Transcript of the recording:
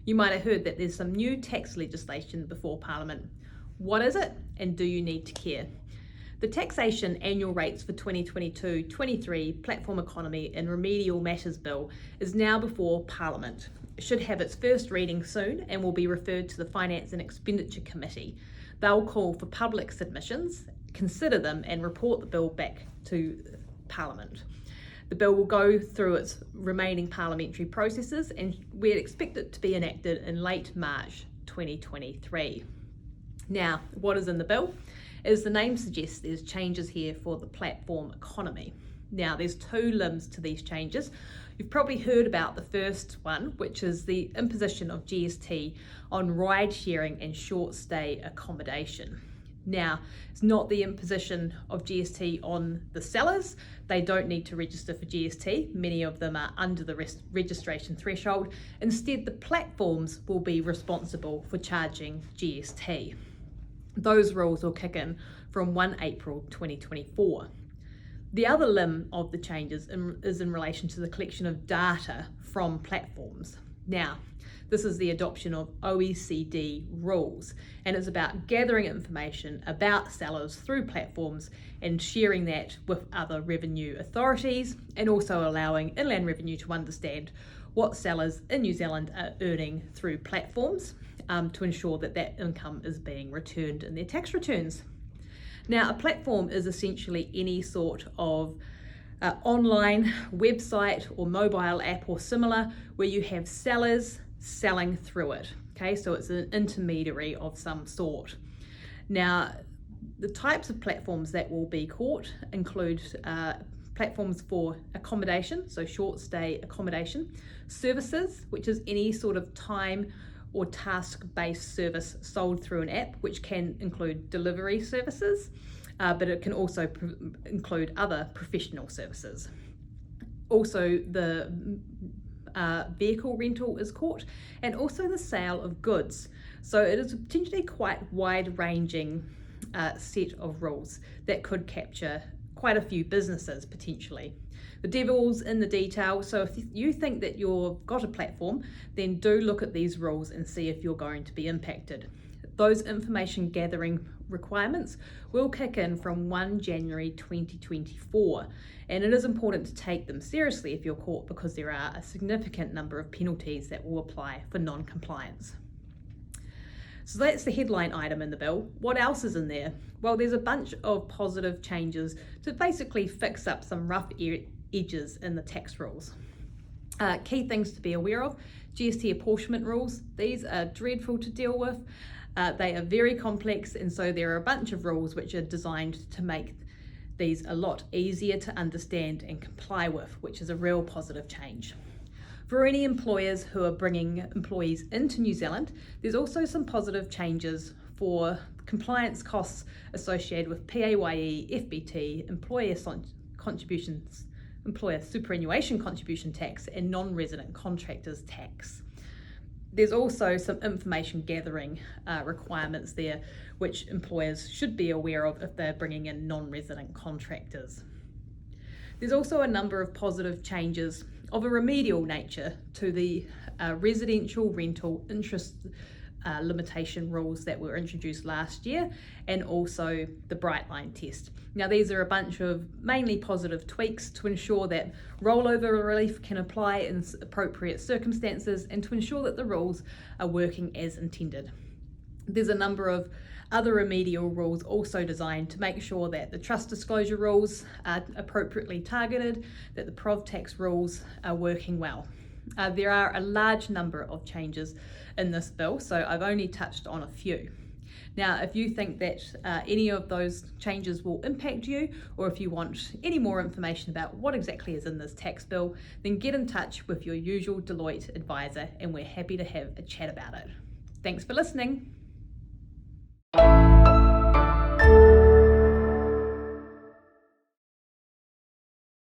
You might have heard that there's some new tax legislation before Parliament. What is it, and do you need to care? The taxation annual rates for 2022-23 Platform Economy and Remedial Matters Bill is now before Parliament. It should have its first reading soon and will be referred to the Finance and Expenditure Committee. They'll call for public submissions, consider them and report the bill back to Parliament. The bill will go through its remaining parliamentary processes and we'd expect it to be enacted in late March 2023. Now, what is in the bill? As the name suggests, there's changes here for the platform economy. Now, there's two limbs to these changes. You've probably heard about the first one, which is the imposition of GST on ride sharing and short stay accommodation. Now, it's not the imposition of GST on the sellers. They don't need to register for GST. Many of them are under the registration threshold. Instead, the platforms will be responsible for charging GST. Those rules will kick in from 1 April 2024. The other limb of the changes is in relation to the collection of data from platforms. Now, this is the adoption of OECD rules, and it's about gathering information about sellers through platforms and sharing that with other revenue authorities, and also allowing Inland Revenue to understand what sellers in New Zealand are earning through platforms to ensure that that income is being returned in their tax returns. Now, a platform is essentially any sort of online website or mobile app or similar where you have sellers selling through it. Okay, so it's an intermediary of some sort. Now, the types of platforms that will be caught include platforms for accommodation, so short stay accommodation, services, which is any sort of time or task-based service sold through an app, which can include delivery services, but it can also include other professional services. Also, the vehicle rental is caught, and also the sale of goods. So it is a potentially quite wide-ranging set of rules that could capture quite a few businesses potentially. The devil's in the detail, so if you think that you've got a platform, then do look at these rules and see if you're going to be impacted. Those information gathering requirements will kick in from 1 January 2024, and it is important to take them seriously if you're caught, because there are a significant number of penalties that will apply for non-compliance. So that's the headline item in the bill. What else is in there? Well, there's a bunch of positive changes to basically fix up some rough edges in the tax rules. Key things to be aware of: GST apportionment rules. These are dreadful to deal with. They are very complex, and so there are a bunch of rules which are designed to make these a lot easier to understand and comply with, which is a real positive change. For any employers who are bringing employees into New Zealand, there's also some positive changes for compliance costs associated with PAYE, FBT, employer contributions, employer superannuation contribution tax, and non-resident contractors tax. There's also some information gathering requirements there, which employers should be aware of if they're bringing in non-resident contractors. There's also a number of positive changes of a remedial nature to the residential rental interest limitation rules that were introduced last year, and also the Bright Line test. Now, these are a bunch of mainly positive tweaks to ensure that rollover relief can apply in appropriate circumstances and to ensure that the rules are working as intended. There's a number of other remedial rules also designed to make sure that the trust disclosure rules are appropriately targeted, that the prov tax rules are working well. There are a large number of changes in this bill, so I've only touched on a few. Now, if you think that any of those changes will impact you, or if you want any more information about what exactly is in this tax bill, then get in touch with your usual Deloitte advisor and we're happy to have a chat about it. Thanks for listening.